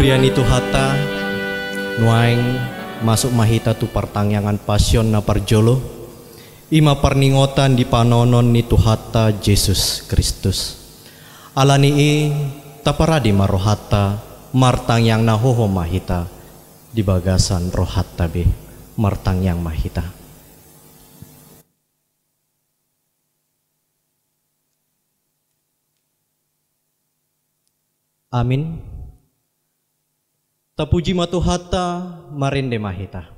Bian itu hata nuaing masuk mahita tu pertangyangan pasion na parjolo ima perningotan di panonon ni Tuhata Yesus Kristus. Alani taparadi marohata martang yang nahoho mahita di bagasan rohata be martang yang mahita. Amin. Tapuji matuhata marinde mahita.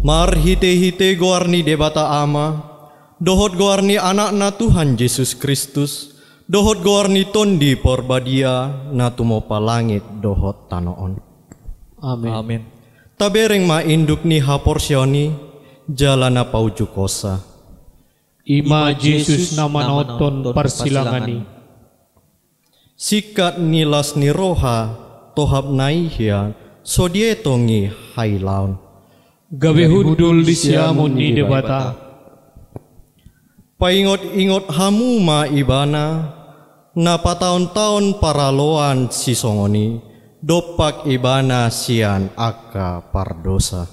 Mar hite-hite goarni debata ama, dohot goarni anak na Tuhan Yesus Kristus, dohot goarni tondi porbadia na tumopa langit dohot tanoon. Amin. Amin. Tabereng ma induk ni haporsioni, jalana pauju kosa. Ima Yesus nama noton persilangani. Sikat nilas ni roha, tohap naihia, sodietongi hailaun. Gawe hudul di siamun ni debata. Paingot-ingot hamu ma ibana, na patahun-tahun paraloan si songoni, dopak ibana sian aka pardosa.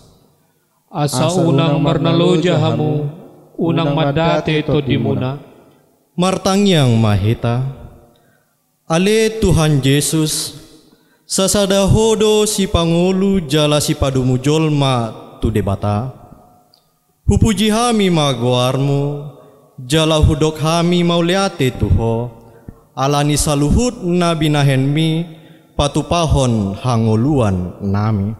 Asa unang marnaloja hamu, unang madate to dimuna. Martangyang mahita, ale Tuhan Yesus, sasada hodo si Pangulu jala si padumu jolma tu debata. Pupuji hami magoarmu, jala hudok hami mauliate tuho, alani saluhut nabi nahenmi, patupahon hangoluan nami.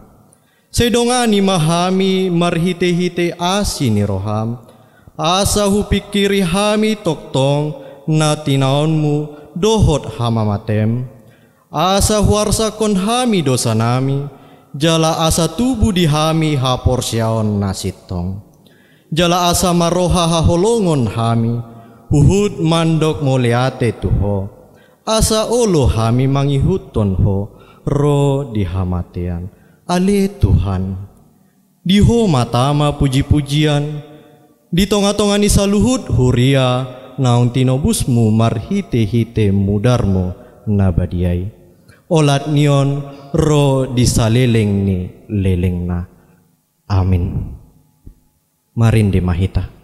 Sedongani mahami marhite-hite asini roham, asa hupikiri hami toktong na tinaonmu dohot hamamatem. Asa huarsakon hami dosa nami, jala asa tubuh di hami haporsyaon nasitong. Jala asa maroha haholongon hami, huhud mandok moliate tuho. Asa olo hami mangihuton ho, ro di hamatian. Ale Tuhan, diho matama puji-pujian, di tonga-tonga ni saluhut huria, naung tinobusmu marhite-hite mudarmu nabadiai. Olat nion ro disaleleng ni lelengna. Amin. Marinde mahita.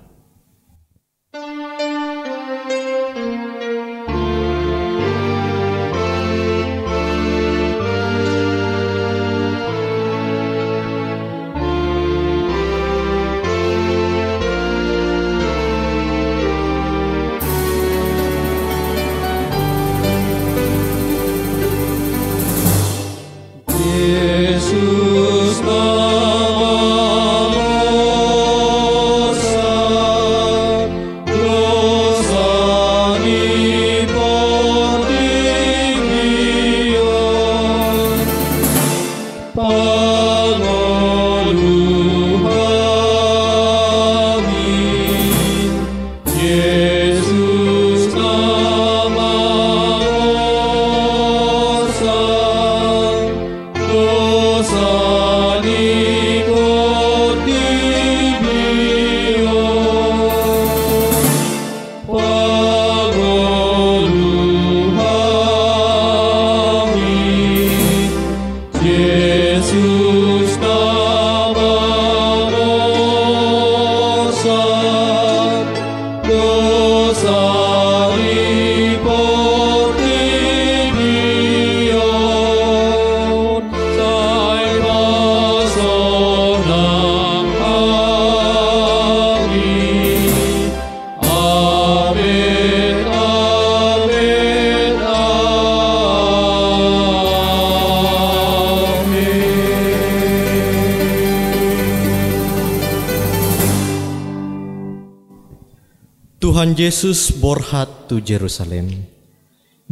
Tuhan Yesus borhat tu Jerusalem.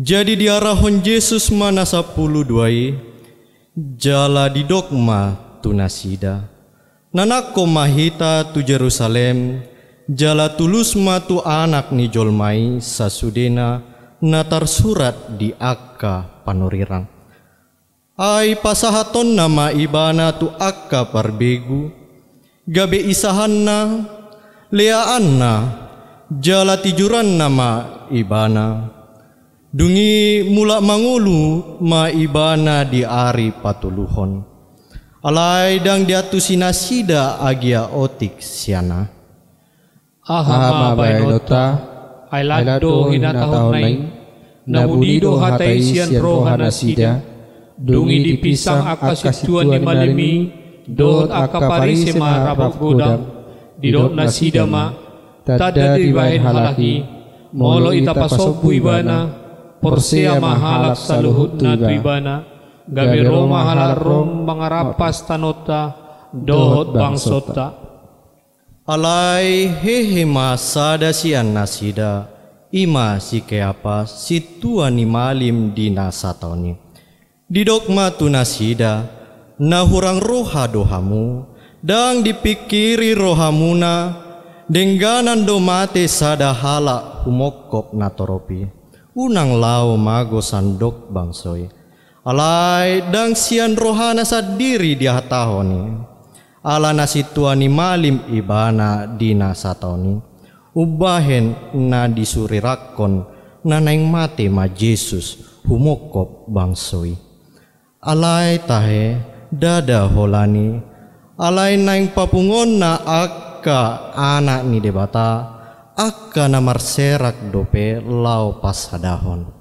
Jadi diarahon Yesus mana 10 duai, jala di dogma tu nasida. Nanako mahita tu Jerusalem, jala tulus ma tu anak ni jolmai sasudena natar surat di akka panorirang. Ai pasahaton nama ibana tu akka parbegu, gabe isahanna, leaanna, jala tijuran nama ibana. Dungi mula mangulu ma ibana di ari patuluhon. Alai dang diatu sinasida agia otik siana. Ahama bainota, ailado hinatahon naing, nabudido hatai sian rohana sida, dungi dipisang akasituan ni malimi, dot akaparise ma rabak godam, didot nasida ma, tada di bahin halaki, molo itapasopu ibana, porsea mahalak saluhut na tu ibana, gabe roma halak rom mangarapas tanota, dohot bangsota. Alai hehe masada sian nasida, ima si keapa si tuan ni malim di nasatoni. Di dogma tu nasida, na hurang roha dohamu, dang dipikiri rohamuna, dengganan do mate sada hala humokop natoropi. Unang lao mago sandok bangsoy. Alai dang sian rohana sadiri di hatahoni. Ala nasituan ni malim ibana di nasatoni. Ubahen na disurirakon na naing mate ma Jesus humokop bangsoy. Alai tahe dada holani. Alai naing papungon na akka anak ni debata, akka na marserak dope lau pasadahon.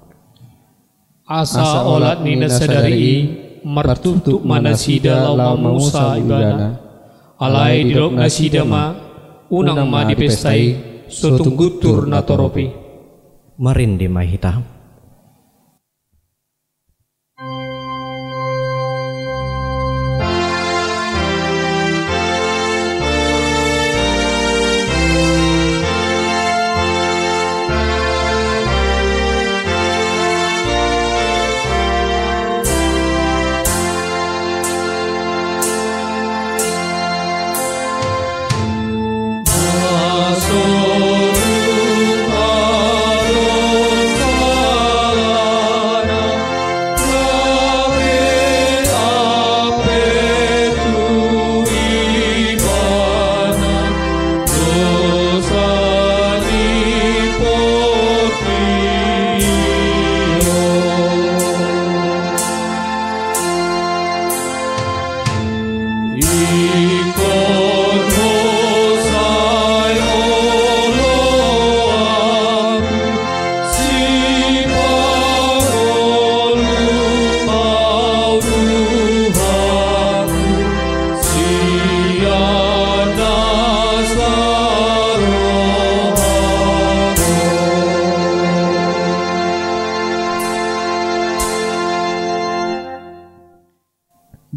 Asa olat ni nasadari, martutuk manasida lau mamusa ibana. Alai dirok nasida ma, unang ma dipestai, sotunggutur natoropi. Marindi mahita.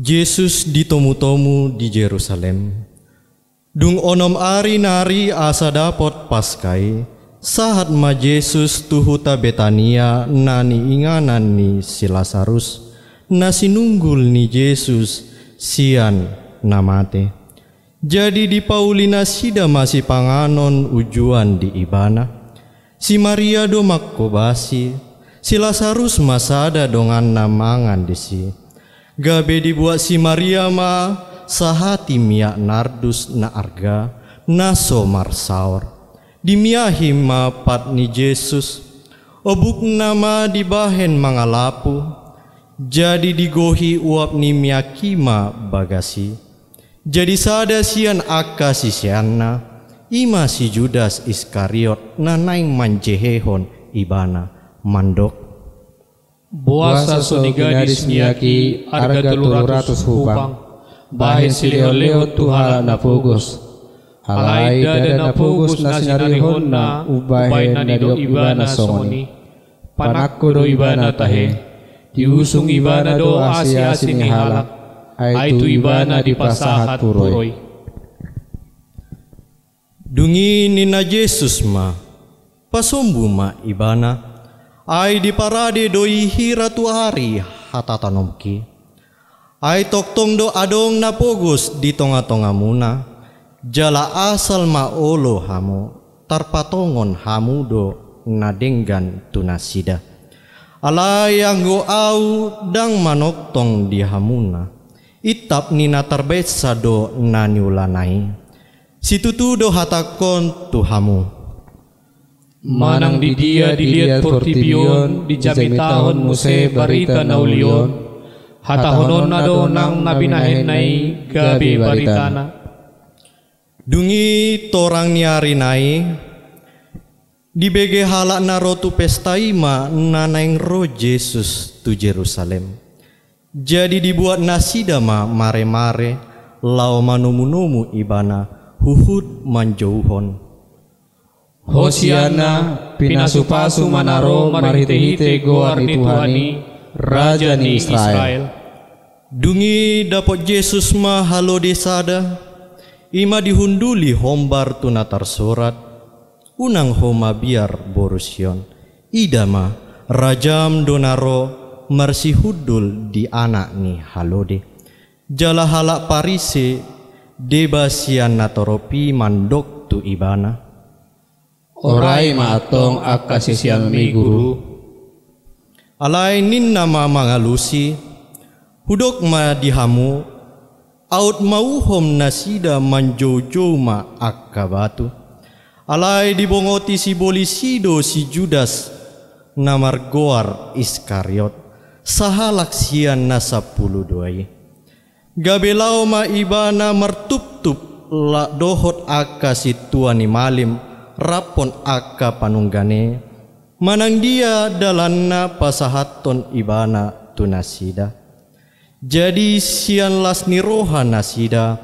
Yesus ditomu-tomu di Yerusalem. Dung onom ari nari asa dapot paskai, sahat ma Yesus tuhuta Betania nani inganan ni si Lazarus, na sinunggul ni Yesus sian namate. Jadi di Paulina sida masih panganon ujuan di ibana. Si Maria do makkobasi, si Lazarus masada dongan namangan disi. Gabe dibuat si Maria ma sahati miak nardus na arga naso marsaur. Dimiahi ma pat ni Yesus, obuk nama dibahen mangalapu. Jadi digohi uap ni miakima bagasi. Jadi sada sian akka si sianna, ima si Judas Iskariot na naing manjehehon ibana mandok. Buasa soni gadis miyaki arga 300 hupang, bahin si leo tuhala na pugos. Halai dada na pugos na sinarihon na ubay na nido ibana songoni. Panakko do ibana tahe, diusung ibana do asi-asi ni halak, ay tu ibana di pasahat puroy. Dungi ni na Yesus ma, pasumbu ma ibana, ay di parade doi hira tu hari hatatanomki. Ay toktong do adong na pogos di tonga-tonga muna. Jala asal maolo hamu, tarpatongon hamu do nadenggan tunasida. Alay ang go au dang manoktong di hamuna. Itap ni natarbetsa do naniulanay. Situtu do hatakon tu hamu. Manang di dia dilihat portibion, di jamitahon muse barita na ulion, hatahonon na do nang nabinahin nai gabi baritana. Dungi torang niari nai, di bege halak na rotu pesta ima nanaing ro Yesus tu Jerusalem. Jadi dibuat nasida ma mare-mare, lau manumu-numu ibana huhud manjauhon. Hosiana pinasupasu manaro marite-hite goar ni Tuhani, Raja ni Israel. Dungi dapat Yesus ma halo desada, ima dihunduli hombar tunatar surat, unang homa biar borusion. Idama rajam donaro marsihudul di anak ni halode. Jala halak parise debasian natoropi mandok tu ibana. Orai maatong akasisian mi guru. Alay nin nama mangalusi, hudok ma dihamu, out mauhom nasida manjojo ma akabatu. Alay dibongoti si bolisido si Judas namargoar Iskariot, sahalak sian na 12. Gabelau ma ibana martup-tup la dohot aka si tuan ni malim, rapon aka panunggane, manang dia dalanna pasahaton ibana tunasida. Jadi sian las niroha nasida,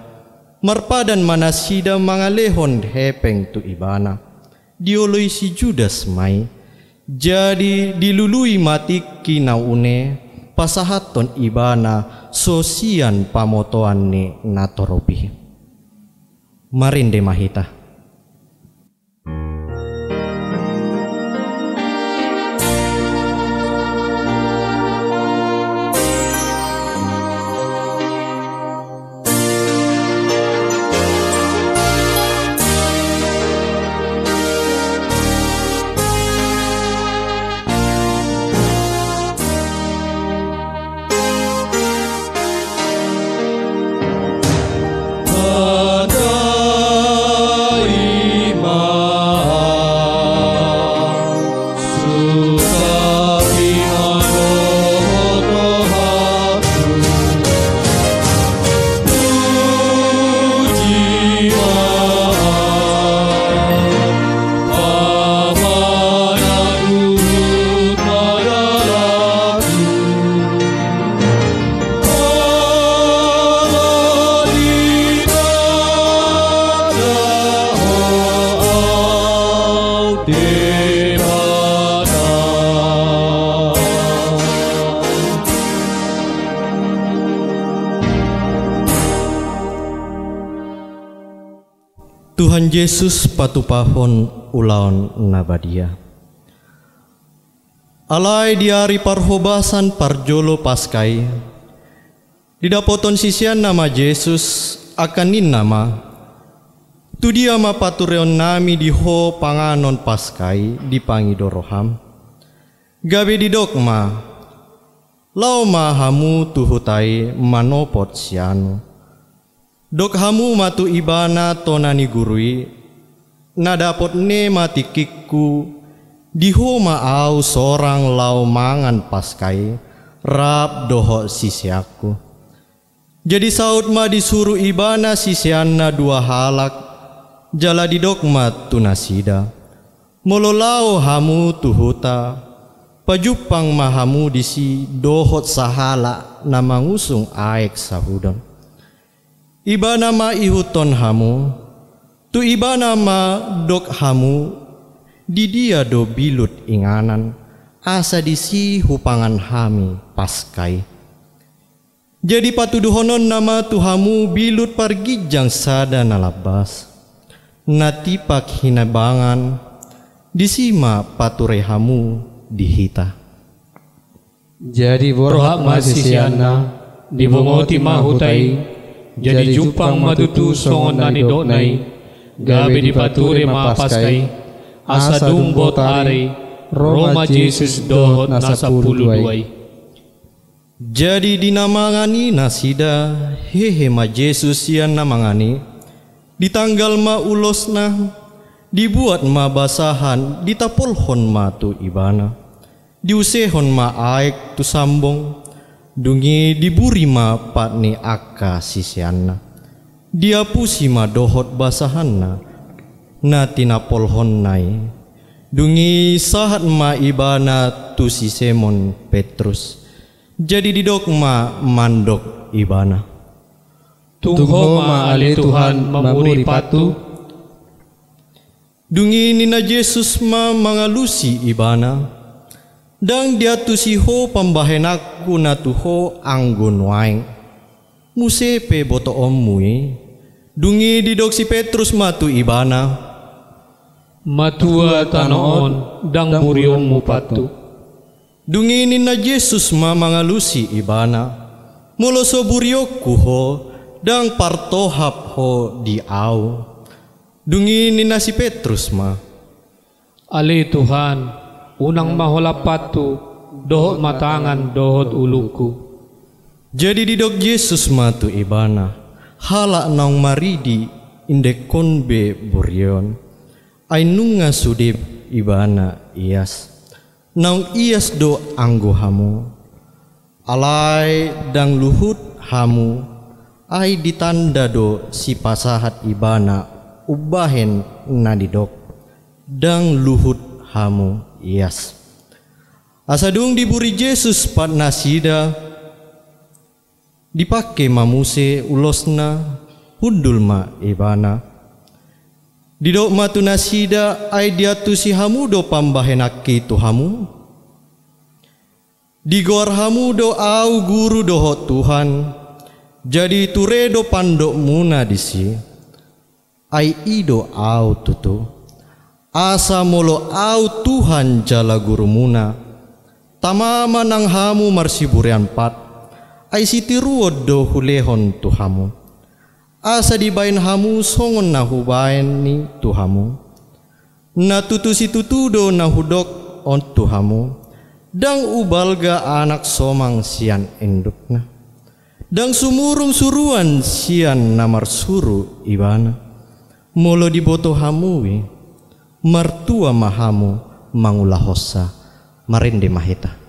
marpadan manasida mangalehon hepeng tu ibana. dioloi si Judas mai. Jadi dilului mati kinaune pasahaton ibana sosian pamotoan ni natoropi. Marinde mahita. Tuhan Yesus patupahon ulaon nabadia. Alai diari parhobasan parjolo paskai. Didapoton sisian nama Yesus akanin nama. Tu dia ma patureon nami diho panganon paskai dipangidoroham. Gabe didokma. Lau mahamu tuhutai manopot sianu. Dok hamu matu ibana tonani gurui, nadapot ne mati kikku, diho maau sorang lau mangan paskai, rap doho sisiaku. Jadi saud ma disuruh ibana sisianna dua halak, jala didokma tunasida. Mololau hamu tuhuta, pajupang mahamu disi dohot sahala na mangusung aek sahudon. Ibana ma ihuton hamu, tu ibana ma dok hamu, di dia do bilut inganan, asa disi hupangan hami paskai. Jadi patuduhonon nama tu hamu bilut pargijang sada nalabas, natipak hinabangan, disima pature hamu dihita. Jadi borhak masisiana, dibongoti mahutai, jadi jupang matutu songon nani donai, gabe di pature ma paskai, asa dumbot are, Roma Yesus dohot nasa puluai. Jadi dinamangani nasida, hehe ma Yesus yan namangani, ditanggal ma ulosna, dibuat ma basahan, ditapolhon ma tu ibana, diusehon ma aek tu sambong, dungi diburi ma patni akka sisianna. Dia pusi ma dohot basahanna na tinapolhon nai. Dungi sahat ma ibana tu si Simon Petrus. Jadi didok ma mandok ibana. Tungho ma ale Tuhan mamuri patu. Dungi nina Yesus ma mangalusi ibana. Dang dia tu siho pambahenakku na tuho anggun waing. Musepe boto omui. Dungi didok si Petrus matu ibana. Matua tanoon dang buriongmu patu. Dungi nina Yesus ma mangalusi ibana. Moloso buriokku ho dang partohap ho di au. Dungi nina si Petrus ma. Ale Tuhan, unang maholapatu, dohot matangan, dohot uluku. Jadi didok Yesus matu ibana, halak nang maridi indekonbe burion, ay nunga sudib ibana ias, nang ias do anggo hamu, alay dang luhut hamu, ay ditanda do si pasahat ibana ubahen na didok, dang luhut hamu ias. Asadung diburi Yesus pat nasida, dipake mamuse ulosna hundul ma ibana. Didok matu nasida ai dia tu si hamu do pambahenaki tu hamu. Digor hamu do au guru doho Tuhan. Jadi turedo pandok muna disi. Ai ido au tutu. Asa molo au Tuhan jala guru muna. Tamama nang hamu marsiburian pat. Ai siti ruod do hulehon tu hamu. Asa dibain hamu songon na hubain ni tu hamu. Na tutu si tutudo na hudok on tu hamu. Dang ubalga anak somang sian indukna. Dang sumurung suruan sian namar suru ibana. Molo diboto hamui. Martua mahamu mangulah hossa. Marinde mahita.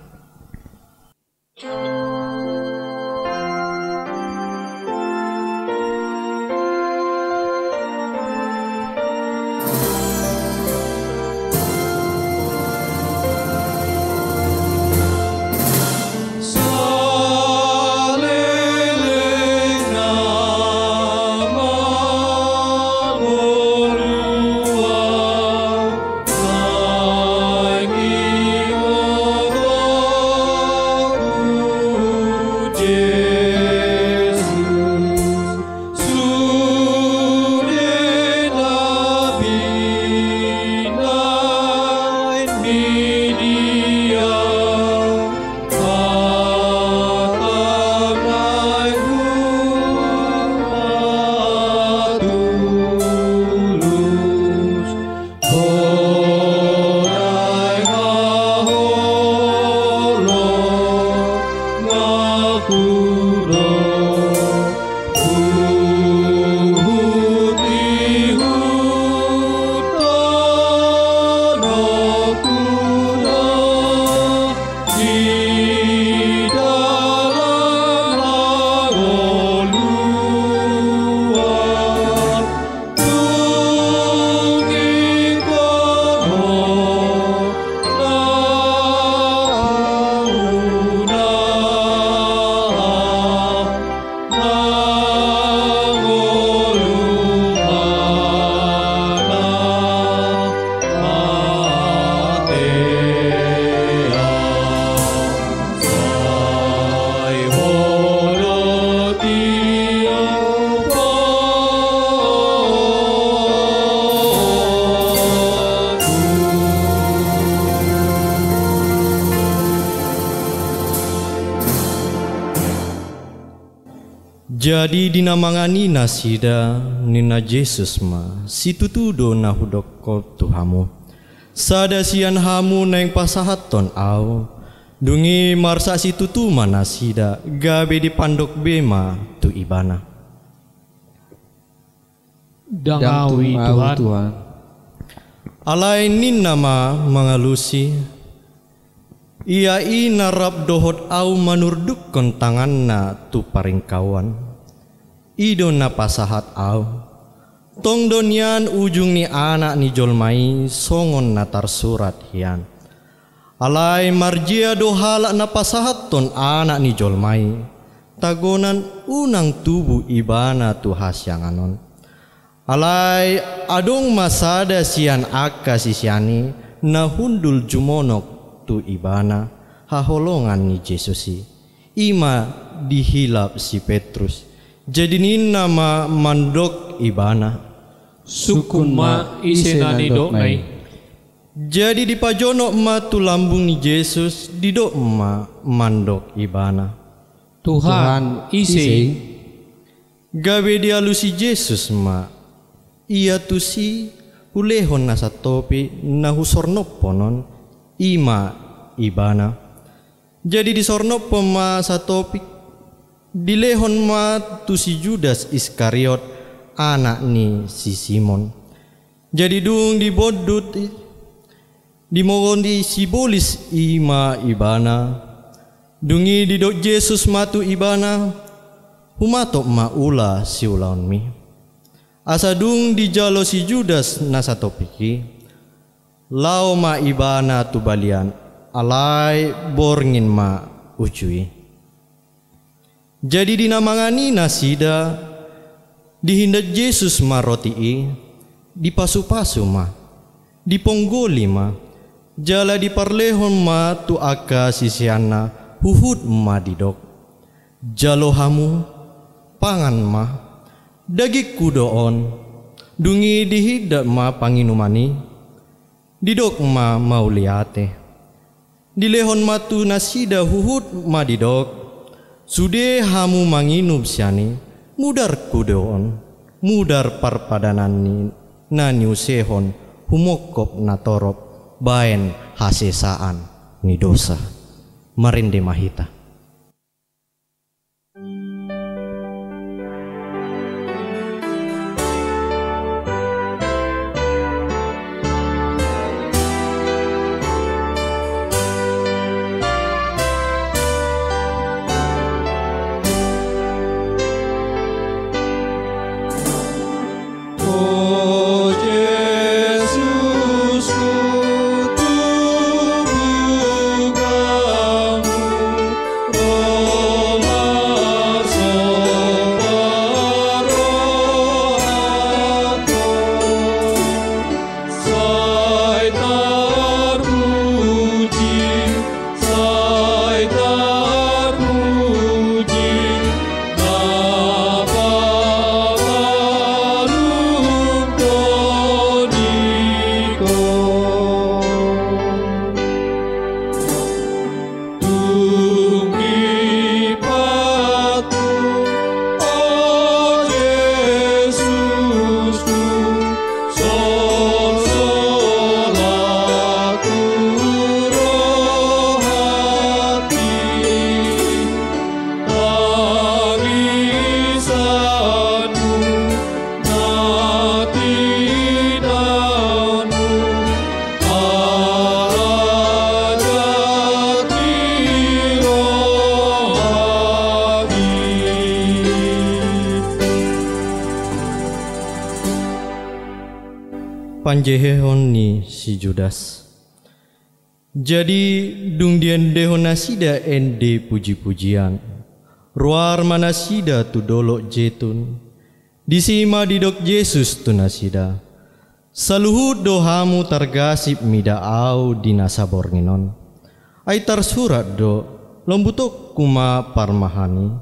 Jadi dinamangani nasida nina Yesus ma situtudo na hudoko tuhamu. Sada sian hamu neng pasahaton au. Dungi marsa situtu manasida gabe di pandok bema tu ibana. Dangawi Tuhan. Alai ninna ma mangalusi. Ia inarap dohot au manurduk kontanganna tu paringkawan. Ido na pasahat au. Tong donyan ujung ni anak ni jolmai songon natar surat hian. Alai marjia dohala na pasahat ton anak ni jolmai. Tagonan unang tubuh ibana tu hasyanganon. Alai adong masada sian akka sisiani na hundul jumonok tu ibana haholongan ni Jesusi. Ima dihilap si Petrus. Jadi ninna ma mandok ibana. Sukun ma isenani doknai. Jadi di pajonok ma tu lambung ni Yesus didok ma mandok ibana. Tuhan ise. Gawe dia lusi Yesus ma. Ia tu si hulehon nasa topi na husornoponon ima ibana. Jadi di sornopo ma sa topi dilehon ma tu si Judas Iskariot anak ni si Simon. Jadi dung dibodut dimogon di sibolis ima ibana. Dungi didok Yesus matu ibana humatok ma ula si ulaon mi. Asa dung dijalo si Judas nasa topiki. Lao ma ibana tu balian alai borngin ma ucui. Jadi dinamangani nasida dihindat Yesus marotii dipasu-pasu ma, diponggoli ma, jala diparlehon ma tu aka sisiana huhud ma didok. Jalohamu pangan ma, dagik kudoon, dungi dihidat ma panginumani, didok ma mauliate. Dilehon ma tu nasida huhud ma didok, sude hamu manginum siani, mudar kudoon, mudar parpadanani, na niusehon humokop na torop baen hasesaan ni dosa. Marinde mahita. Panjehon ni si Judas. Jadi dung dian dehon nasida ende puji-pujian. Ruar manasida tu dolok jetun. Disima didok Yesus tu nasida. Saluhud dohamu targasip mida au dinasabor nginon. Aitar surat do lombutok kuma parmahani.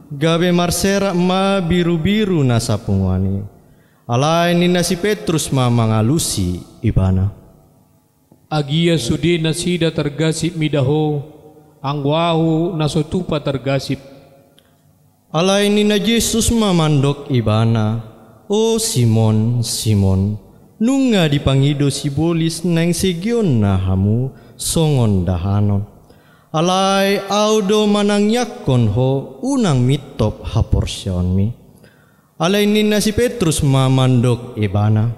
Gabe marsera ma biru-biru nasapungwani. Alai ni nasi Petrus ma mangalusi ibana. Agia sudi nasida tergasip midaho, angwahu nasotupa tergasip. Alai ni na Yesus ma mandok ibana. O Simon, Simon, nunga dipangido si bolis nang segion na hamu songon dahanon. Alai audo manang yakon ho unang mitop haporsyon mi. Alai ni nasi Petrus ma mandok ibana.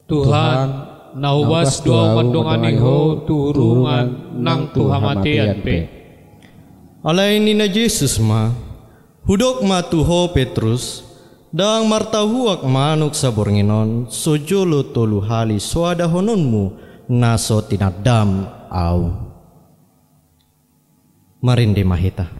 Tuhan, naubas doa mandongan ho turungan nang tuhamatian pe. Alai ni na Yesus ma hudok ma tuho Petrus dang martahuak manuk sabornginon sojolo tolu hali soada hononmu naso tinadam au. Marinde mahita.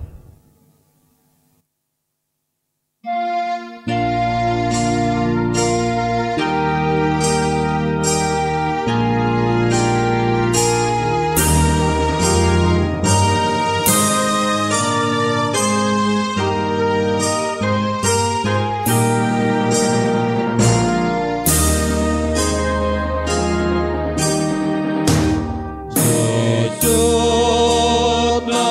Jojot na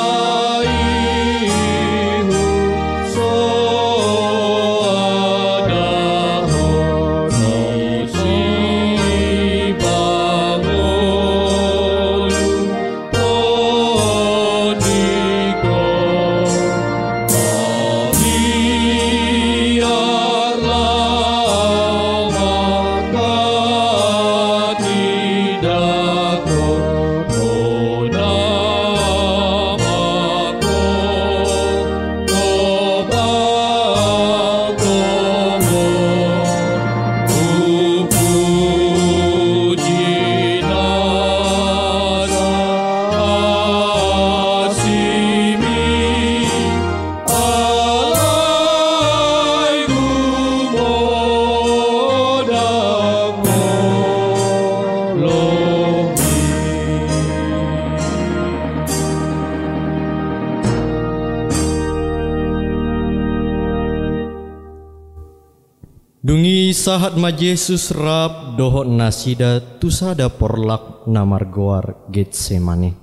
sahat ma Yesus rap dohot nasida tusada porlak namargoar Getsemane.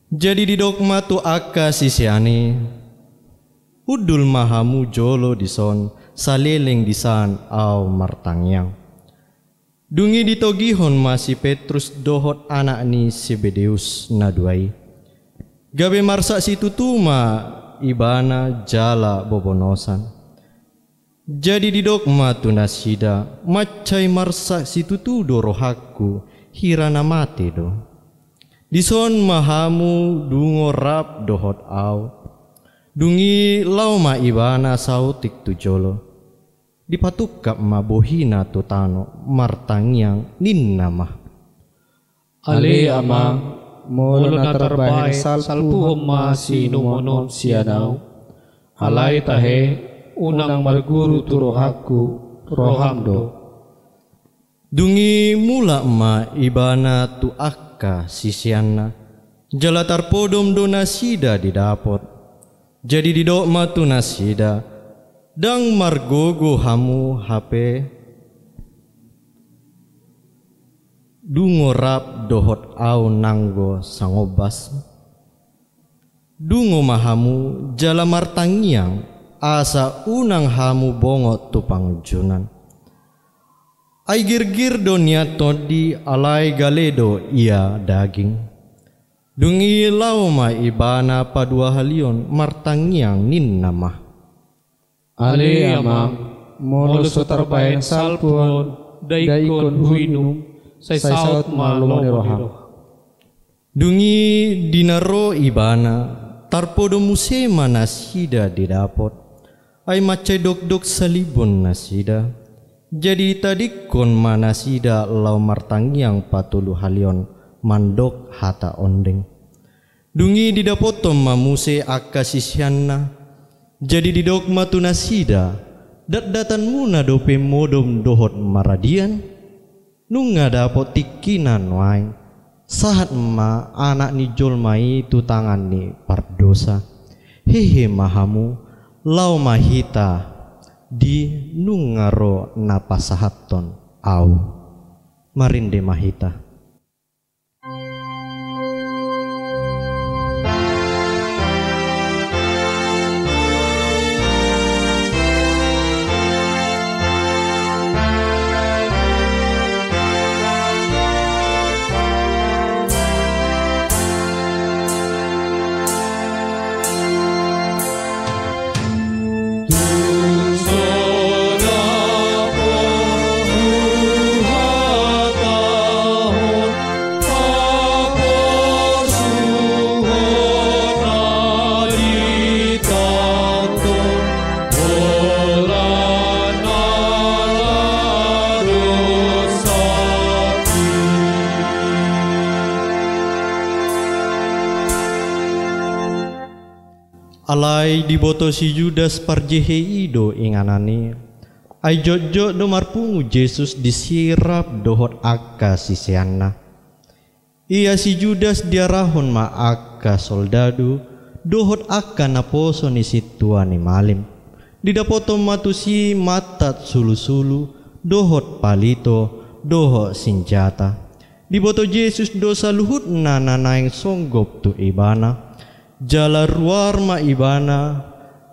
Jadi di dogma tu aka sisiane udul mahamu jolo dison saleleng disan au martangyang. Dungi ditogihon masih Petrus dohot anak ni Sebedeus naduai. Gabe marsa situ tuma ibana jala bobonosan. Jadi di dogma tu nasida macai marsa situ tu dorohaku hirana mate do. Dison mahamu dungo rap dohot au. Dungi lauma ibana sautik tu jolo. Dipatukap ma bohina tu tano martangyang ninna mah. Ale amang molo na terbaik salpuhom ma sinumonon sianau. Alay tahe unang marguru tu rohaku rohamdo. Dungi mula ma ibana tu akka sisianna. Jalatar podom do nasida didapot. Jadi di dogma tu nasida dang margogo hamu hape dungo rap dohot au nanggo sangobas. Dungo mahamu jala martangyang asa unang hamu bongot tu pangjunan. Ay girgir do niato di alay galedo ia daging. Dungi lauma ibana padua halion martangyang ninna mah. Ale amang molo so terbaik salpon daikon huinum say saut malo ni roham. Dungi dinaro ibana tarpodo musema nasida didapot. Ay macay dok salibon nasida. Jadi tadikon manasida lau martangyang patulu halion mandok hata ondeng. Dungi didapotom mamuse akasisyanna. Jadi di dogma tu nasida dat-datan muna dope modom dohot maradian. Nunga dapot tikinan wain. Sahat ma anak ni jolmai tu tangan ni pardosa. Hehe mahamu lau mahita di nungaro napasahaton au marinde mahita. Alay diboto si Judas parjehe ido inganane. Ay jojo do marpungu Yesus disirap dohot akka sisianna. Ia si Judas diarahon ma akka soldadu dohot akka naposo ni situa ni malim. Didapoto matusi matat sulu-sulu dohot palito dohot senjata. Diboto Yesus dosa luhut nananaing songgop tu ibana. Jala ruar ma ibana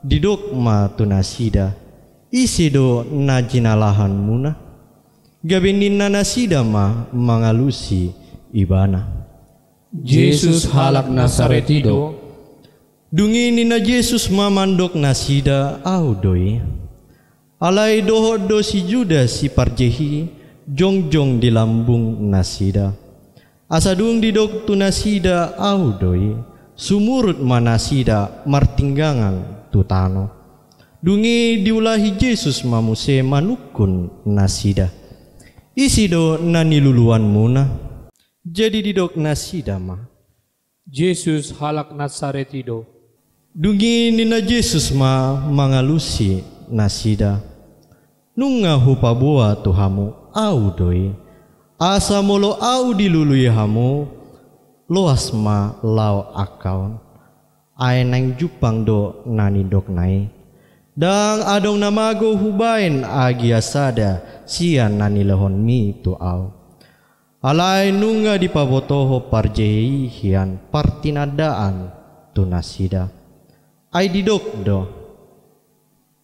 didok ma tunasida isi do najinalahan muna gabenin nasida ma mangalusi ibana. Yesus halak Nasaretido. Dungi nina Yesus ma mandok nasida au doi. Alay dohot do si Judas si parjehi jongjong di lambung nasida. Asadung didok tu nasida au doi. Sumurut manasida martinggangan tutano. Dungi diulahi Yesus mamuse manukun nasida. Isi do naniluluan muna. Jadi didok nasida ma. Yesus halak Nasaretido. Dungi nina Yesus ma mangalusi nasida. Nunga hupaboa tuhamu au doi. Asa molo au dilului hamu. Loas ma lau akaun ay nang jupang do nani dok nai Dang adong namago hubain agia sada sian nanilahon mi tu au. Alai nunga di pabotoho parjehi hian partinadaan tu nasida. Ai didok do.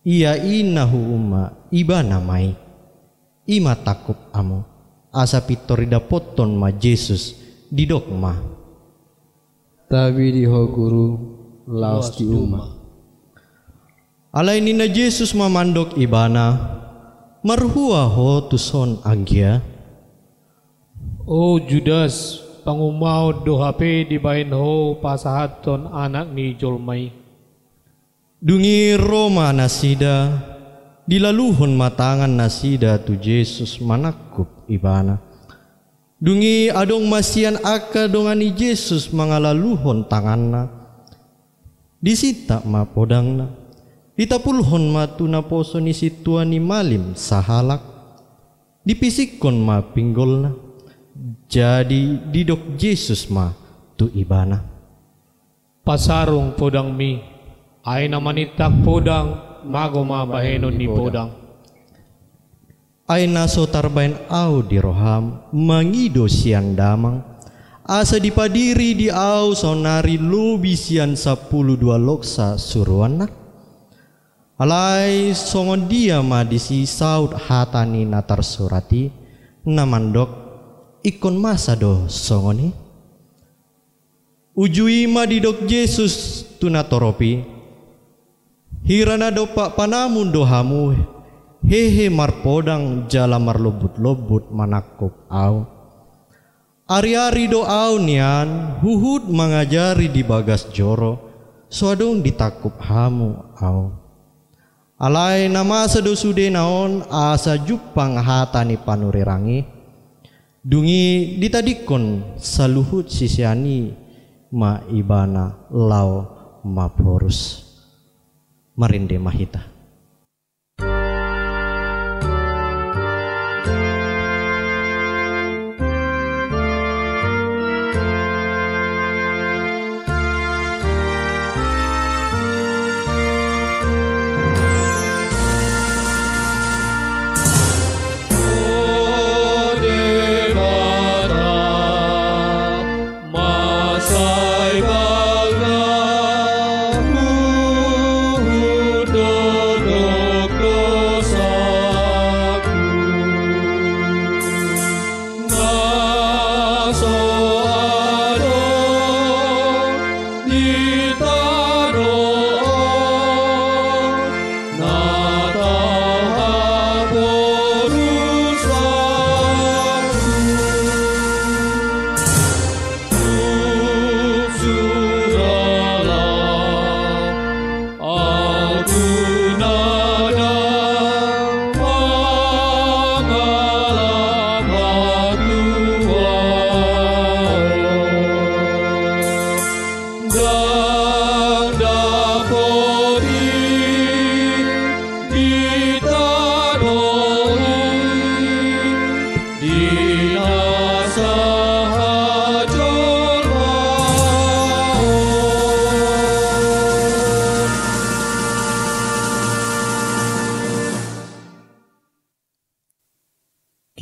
Ia inahu uma iba namai. Ima takup amo. Asa pitorida poton ma Jesus didok ma. Tabi di ho guru laos di uma. Alai nina Jesus mamandok ibana marhua ho tuson agia. O Judas, pangumau do hape di bain ho pasahaton anak ni jolmai. Dungi Roma nasida dilaluhon matangan nasida tu Jesus manakup ibana. Dungi adong masian aka dongani Jesus mangalaluhon tanganna. Disita ma podangna. Ditapulhon ma tu naposo ni situa ni malim sahalak. Dipisikon ma pinggolna. Jadi didok Jesus ma tu ibana. Pasarong podang mi. Ay namanitak podang mago ma bahenon ni podang. Ay naso tarbain au di roham mangido sian damang. Asa dipadiri di au sonari lobi sian 12 loksa suruanak. Alai songon dia ma disi saud hatani natar surati namandok ikon masa do songoni. Ujui ma didok Jesus tunatoropi. Hirana do pak panamun dohamu hehe marpodang jala marlobut-lobut manakup au. Ari-ari do au nian huhud mangajari di bagas joro suadong ditakup hamu au. Alai nama sedosude naon asa jupang hatani panurirangi. Dungi ditadikon saluhut sisiani ma ibana lau ma porus. Marinde mahita.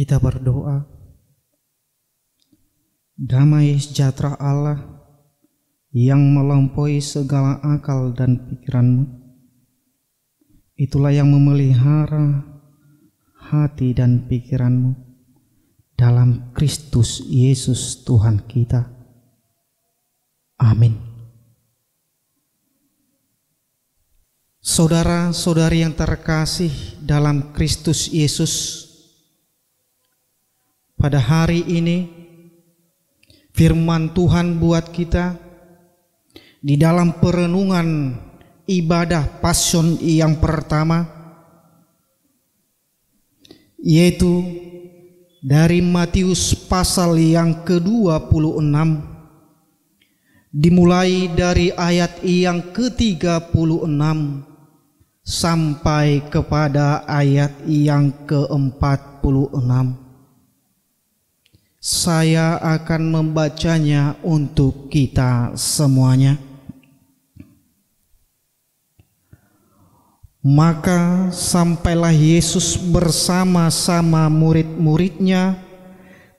Kita berdoa. Damai sejahtera Allah yang melampaui segala akal dan pikiranmu, itulah yang memelihara hati dan pikiranmu dalam Kristus Yesus Tuhan kita. Amin. Saudara-saudari yang terkasih dalam Kristus Yesus, pada hari ini firman Tuhan buat kita di dalam perenungan ibadah Pasion yang pertama, yaitu dari Matius pasal yang ke-26, dimulai dari ayat yang ke-36 sampai kepada ayat yang ke-46. Saya akan membacanya untuk kita semuanya. Maka sampailah Yesus bersama-sama murid-muridnya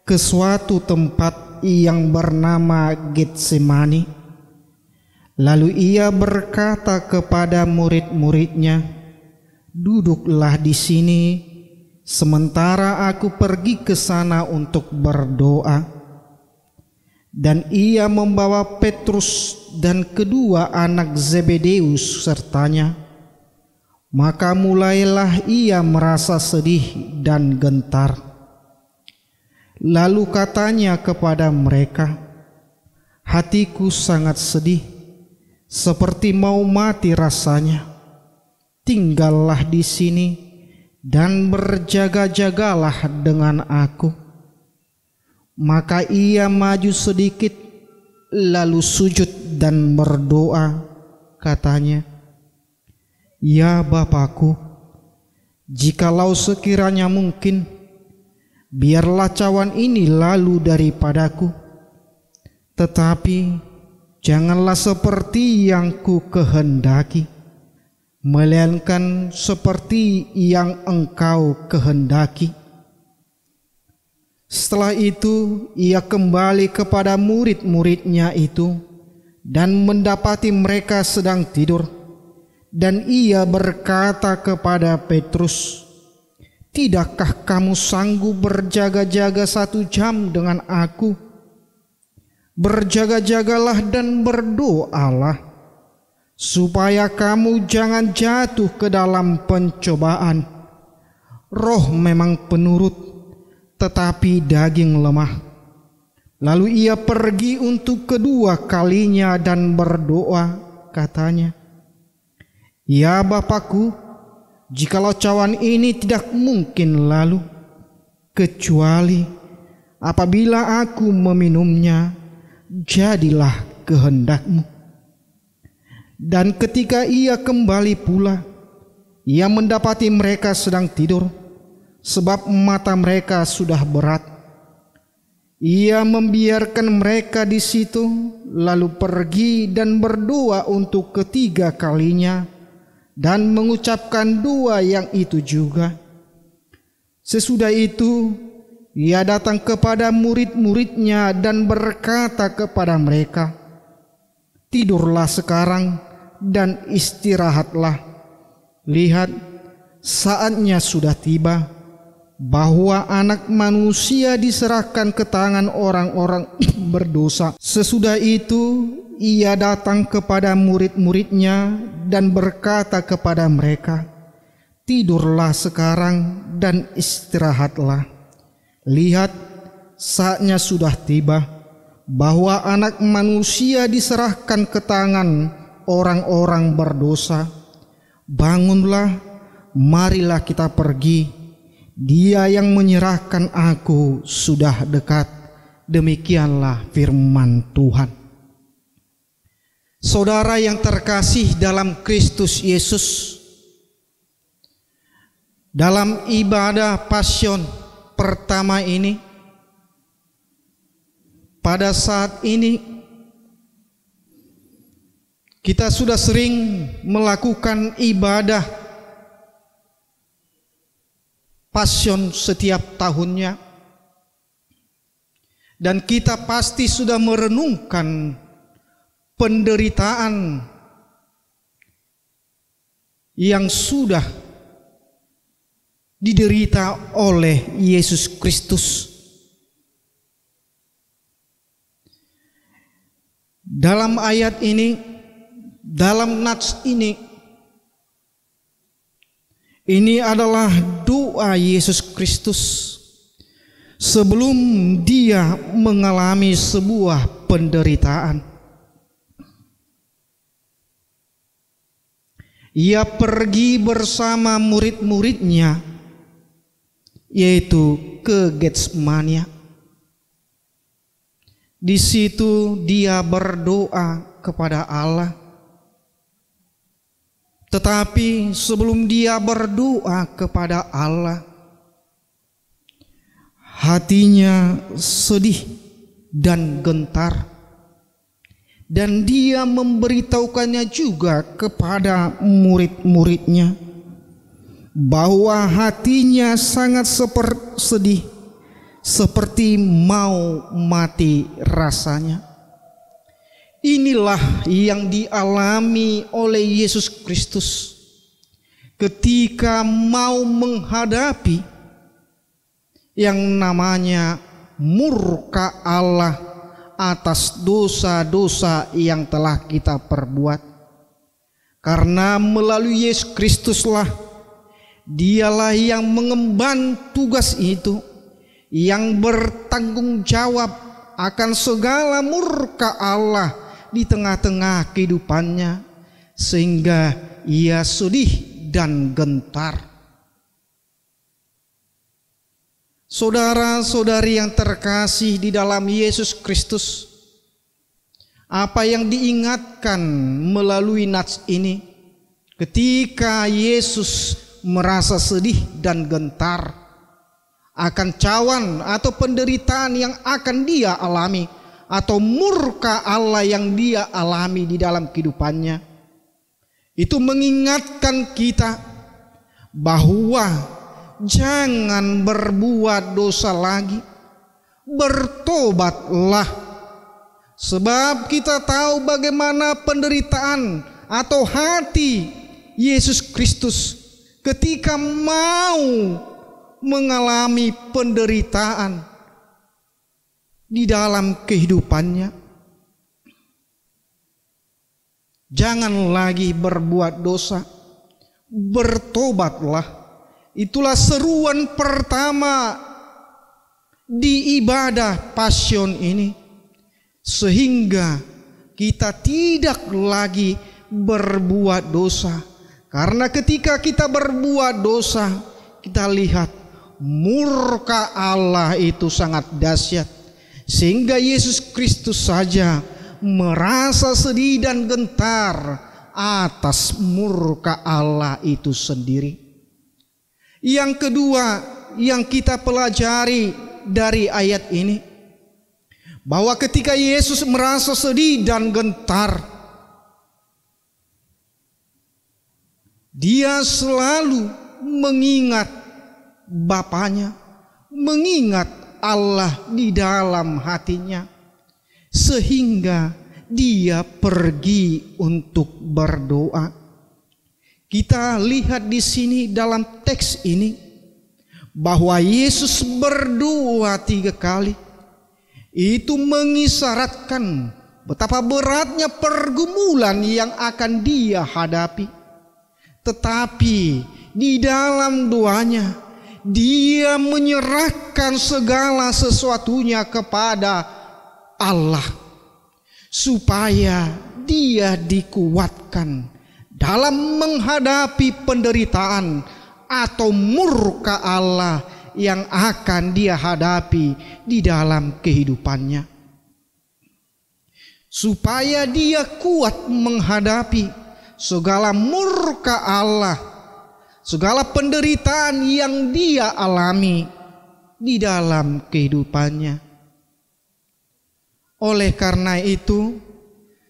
ke suatu tempat yang bernama Getsemani. Lalu ia berkata kepada murid-muridnya, "Duduklah di sini, sementara aku pergi ke sana untuk berdoa." Dan ia membawa Petrus dan kedua anak Zebedeus sertanya. Maka mulailah ia merasa sedih dan gentar. Lalu katanya kepada mereka, "Hatiku sangat sedih, seperti mau mati rasanya. Tinggallah di sini dan berjaga-jagalah dengan aku." Maka ia maju sedikit, lalu sujud dan berdoa, katanya, "Ya Bapakku, jikalau sekiranya mungkin, biarlah cawan ini lalu daripadaku. Tetapi janganlah seperti yang ku kehendaki, melainkan seperti yang Engkau kehendaki." Setelah itu ia kembali kepada murid-muridnya itu dan mendapati mereka sedang tidur. Dan ia berkata kepada Petrus, "Tidakkah kamu sanggup berjaga-jaga 1 jam dengan aku? Berjaga-jagalah dan berdoalah, supaya kamu jangan jatuh ke dalam pencobaan. Roh memang penurut, tetapi daging lemah." Lalu ia pergi untuk kedua kalinya dan berdoa, katanya, "Ya Bapakku, jikalau cawan ini tidak mungkin lalu, kecuali apabila aku meminumnya, jadilah kehendak-Mu." Dan ketika ia kembali pula, ia mendapati mereka sedang tidur, sebab mata mereka sudah berat. Ia membiarkan mereka di situ, lalu pergi dan berdoa untuk ketiga kalinya, dan mengucapkan doa yang itu juga. Sesudah itu ia datang kepada murid-muridnya dan berkata kepada mereka, "Tidurlah sekarang dan istirahatlah. Lihat, saatnya sudah tiba bahwa Anak Manusia diserahkan ke tangan orang-orang berdosa." Sesudah itu ia datang kepada murid-muridnya dan berkata kepada mereka, "Tidurlah sekarang dan istirahatlah. Lihat, saatnya sudah tiba bahwa Anak Manusia diserahkan ke tangan orang-orang berdosa. Bangunlah, marilah kita pergi. Dia yang menyerahkan aku sudah dekat." Demikianlah firman Tuhan. Saudara yang terkasih dalam Kristus Yesus, dalam ibadah Pasion pertama ini, pada saat ini kita sudah sering melakukan ibadah Pasion setiap tahunnya, dan kita pasti sudah merenungkan penderitaan yang sudah diderita oleh Yesus Kristus. Dalam ayat ini, dalam nats ini adalah doa Yesus Kristus sebelum dia mengalami sebuah penderitaan. Ia pergi bersama murid-muridnya, yaitu ke Getsemani. Di situ dia berdoa kepada Allah. Tetapi sebelum dia berdoa kepada Allah, hatinya sedih dan gentar. Dan dia memberitahukannya juga kepada murid-muridnya. bahwa hatinya sangat sedih, seperti mau mati rasanya. Inilah yang dialami oleh Yesus Kristus ketika mau menghadapi yang namanya murka Allah atas dosa-dosa yang telah kita perbuat. Karena melalui Yesus Kristuslah Dialah yang mengemban tugas itu, yang bertanggung jawab akan segala murka Allah di tengah-tengah kehidupannya, sehingga ia sedih dan gentar. Saudara-saudari yang terkasih di dalam Yesus Kristus, apa yang diingatkan melalui nats ini ketika Yesus merasa sedih dan gentar akan cawan atau penderitaan yang akan dia alami, atau murka Allah yang dia alami di dalam kehidupannya, itu mengingatkan kita bahwa jangan berbuat dosa lagi, bertobatlah. Sebab kita tahu bagaimana penderitaan atau hati Yesus Kristus ketika mau mengalami penderitaan di dalam kehidupannya. Jangan lagi berbuat dosa, bertobatlah. Itulah seruan pertama di ibadah pasion ini, sehingga kita tidak lagi berbuat dosa. Karena ketika kita berbuat dosa, kita lihat murka Allah itu sangat dahsyat, sehingga Yesus Kristus saja merasa sedih dan gentar atas murka Allah itu sendiri. Yang kedua yang kita pelajari dari ayat ini, bahwa ketika Yesus merasa sedih dan gentar, dia selalu mengingat Bapanya, mengingat Allah di dalam hatinya, sehingga dia pergi untuk berdoa. Kita lihat di sini dalam teks ini bahwa Yesus berdoa 3 kali. Itu mengisyaratkan betapa beratnya pergumulan yang akan dia hadapi. Tetapi di dalam doanya dia menyerahkan segala sesuatunya kepada Allah, supaya dia dikuatkan dalam menghadapi penderitaan atau murka Allah yang akan dia hadapi di dalam kehidupannya, supaya dia kuat menghadapi segala murka Allah, segala penderitaan yang dia alami di dalam kehidupannya. Oleh karena itu,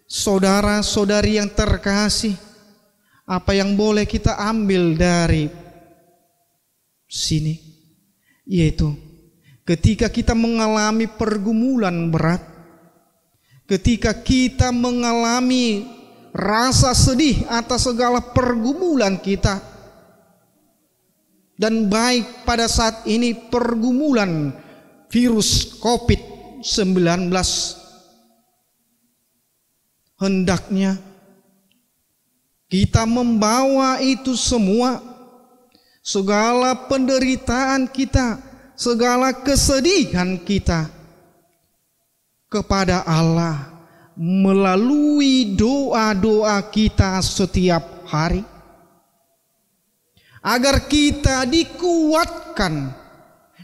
saudara-saudari yang terkasih, apa yang boleh kita ambil dari sini, yaitu ketika kita mengalami pergumulan berat, ketika kita mengalami rasa sedih atas segala pergumulan kita, dan baik pada saat ini pergumulan virus COVID-19, hendaknya kita membawa itu semua, segala penderitaan kita, segala kesedihan kita, kepada Allah melalui doa-doa kita setiap hari, agar kita dikuatkan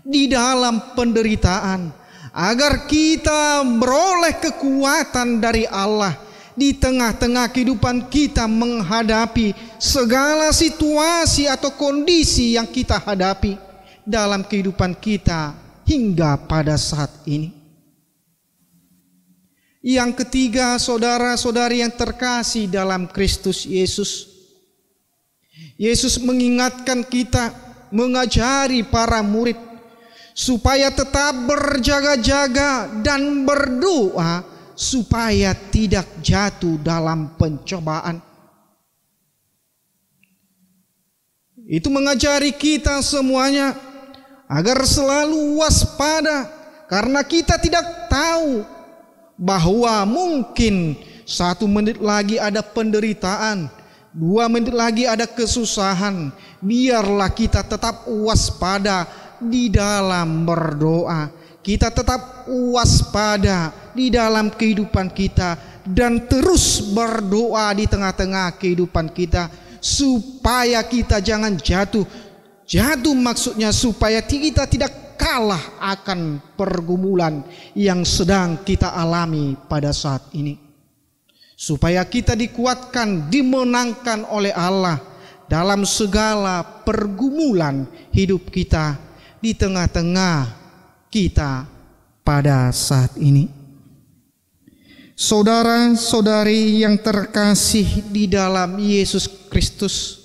di dalam penderitaan, agar kita beroleh kekuatan dari Allah di tengah-tengah kehidupan kita menghadapi segala situasi atau kondisi yang kita hadapi dalam kehidupan kita hingga pada saat ini. Yang ketiga, saudara-saudari yang terkasih dalam Kristus Yesus, Yesus mengingatkan kita, mengajari para murid supaya tetap berjaga-jaga dan berdoa supaya tidak jatuh dalam pencobaan. Itu mengajari kita semuanya agar selalu waspada, karena kita tidak tahu bahwa mungkin 1 menit lagi ada penderitaan, 2 menit lagi ada kesusahan. Biarlah kita tetap waspada di dalam berdoa. Kita tetap waspada di dalam kehidupan kita dan terus berdoa di tengah-tengah kehidupan kita supaya kita jangan jatuh. Jatuh maksudnya supaya kita tidak kalah akan pergumulan yang sedang kita alami pada saat ini. Supaya kita dikuatkan, dimenangkan oleh Allah dalam segala pergumulan hidup kita di tengah-tengah kita pada saat ini. Saudara-saudari yang terkasih di dalam Yesus Kristus,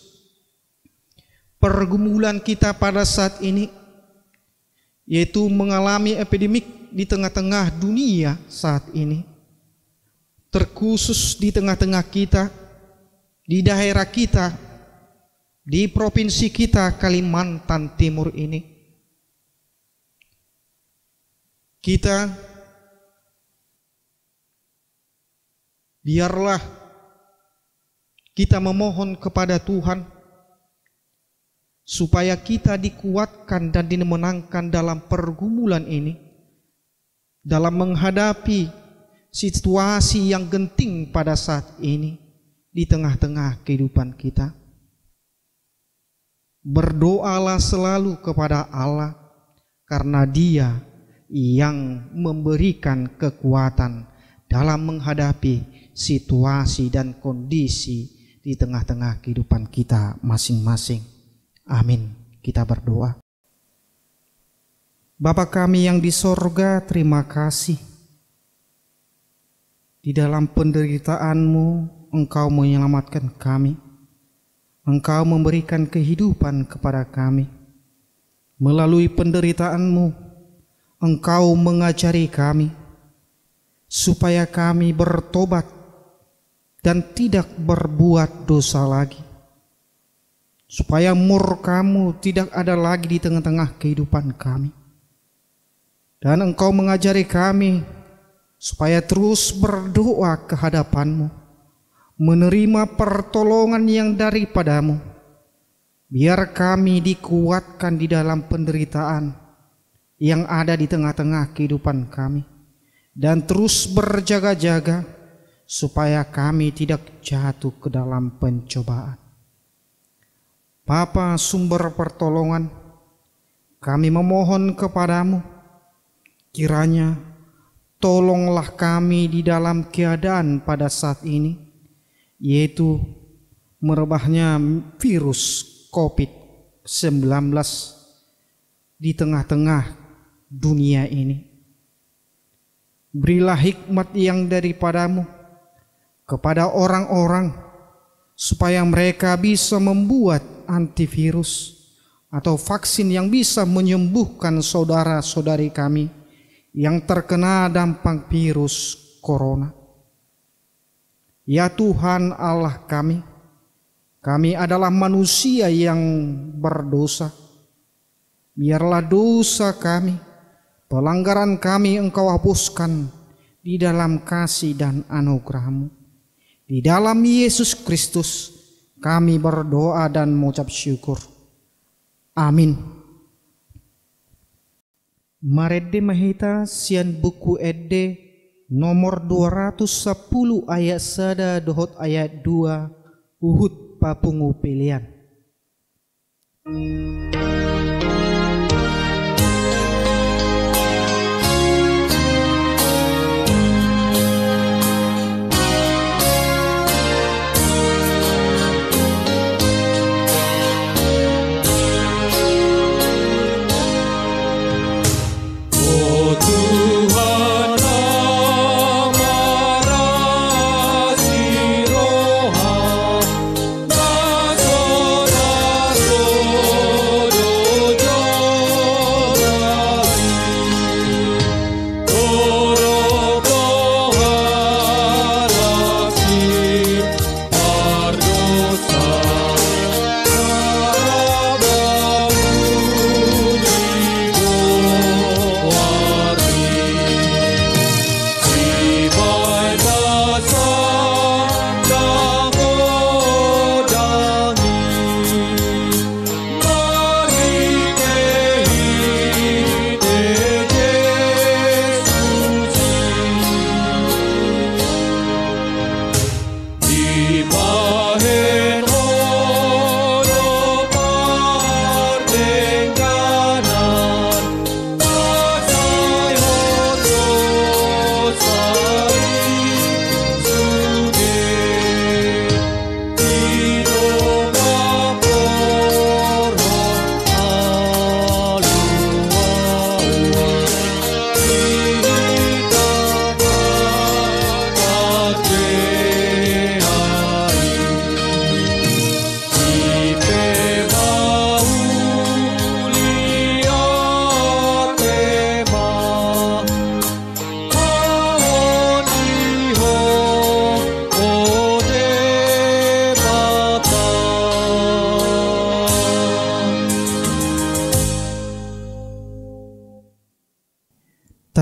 pergumulan kita pada saat ini yaitu mengalami epidemik di tengah-tengah dunia saat ini, terkhusus di tengah-tengah kita, di daerah kita, di provinsi kita Kalimantan Timur ini. Kita biarlah kita memohon kepada Tuhan supaya kita dikuatkan dan dimenangkan dalam pergumulan ini, dalam menghadapi situasi yang genting pada saat ini di tengah-tengah kehidupan kita. Berdoalah selalu kepada Allah, karena Dia yang memberikan kekuatan dalam menghadapi situasi dan kondisi di tengah-tengah kehidupan kita masing-masing. Amin. Kita berdoa. Bapa kami yang di sorga, terima kasih. Di dalam penderitaan-Mu, Engkau menyelamatkan kami. Engkau memberikan kehidupan kepada kami. Melalui penderitaan-Mu, Engkau mengajari kami supaya kami bertobat dan tidak berbuat dosa lagi, supaya murka-Mu tidak ada lagi di tengah-tengah kehidupan kami. Dan Engkau mengajari kami supaya terus berdoa ke hadapan-Mu, menerima pertolongan yang daripada-Mu. Biar kami dikuatkan di dalam penderitaan yang ada di tengah-tengah kehidupan kami, dan terus berjaga-jaga supaya kami tidak jatuh ke dalam pencobaan. Bapa sumber pertolongan, kami memohon kepadamu, kiranya tolonglah kami di dalam keadaan pada saat ini, yaitu merebahnya virus COVID-19 di tengah-tengah dunia ini. Berilah hikmat yang daripada-Mu kepada orang-orang supaya mereka bisa membuat antivirus atau vaksin yang bisa menyembuhkan saudara-saudari kami yang terkena dampak virus corona. Ya Tuhan Allah kami adalah manusia yang berdosa. Biarlah dosa kami, pelanggaran kami Engkau hapuskan di dalam kasih dan anugerah-Mu. Di dalam Yesus Kristus kami berdoa dan mengucap syukur. Amin. Marede mahita sian buku ede nomor 210 ayat 1 dohot ayat 2 Uhud papungu pilihan. Tuhan,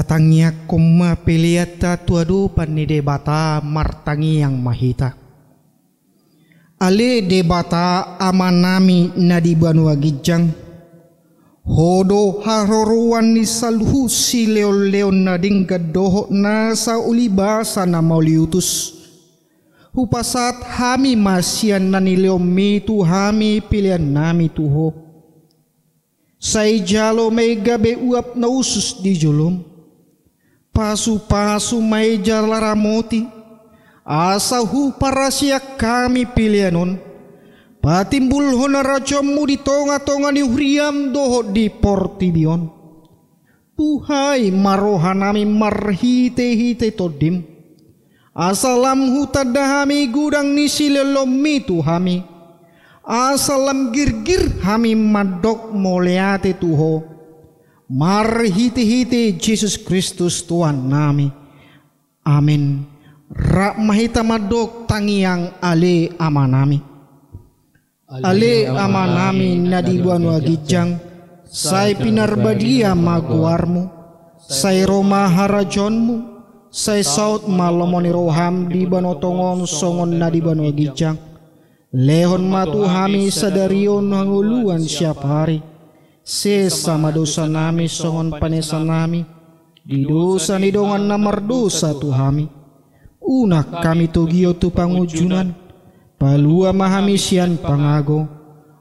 Tatangnya koma peliata tuadupan ni debata martangi yang mahita. Ale debata amanami nadibanu agijang. Hodo haroruan ni salhu si leon na dinggadoho na sa ulibasa na mauliutus. Hupasat hami masian na nileomi tu hami pilihan nami tuho. Say jalo may gabe uap na usus di jolom. Pasu-pasu may jalaramoti. Asahu para siya kami pilihanon. Patimbul hona rajamu di tonga-tonga ni huriam doho di portibion. Tuhai marohanami marhite-hite todim. Asalam hutadahami gudang ni silelomi tuhami. Asalam girgir hami madok moleate tuho. Marhite-hite Jesus Kristus Tuhan nami. Amin. Rak mahita madok tangiang ale amanami. Ale amanami nadibuan wagijang. Say pinarbadia maguarmu. Say roma harajonmu. Say saut malomoni roham di banotongon songon nadibuan wagijang. Lehon matu hami sadarion hanguluan siap hari. Sesama dosa nami songon panesa nami. Di dosa ni dongan namar dosa tu hami. Unak kami tugio tu pangujunan. Palua mahamisian pangago.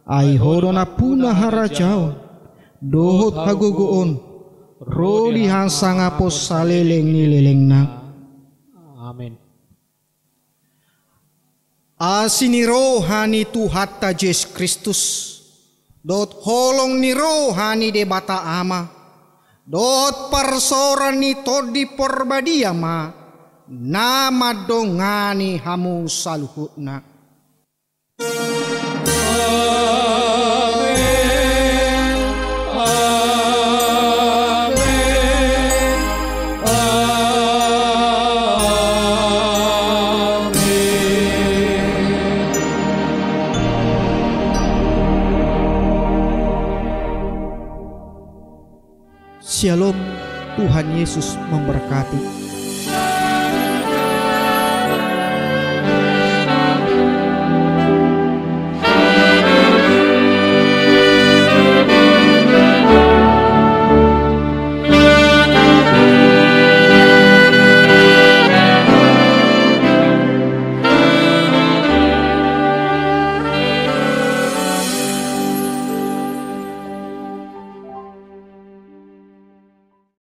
Ay hodona puna harajao. Dohot hagugoon. Rodi hansang apos saleleng nileleng na. Amin. Asini rohani Tuhatta Yesus Kristus. Dot holong ni rohani debata ama. Dot parsoran ni todi porbadia ma. Nama dongani hamu saluhutna. Shalom, Tuhan Yesus memberkati.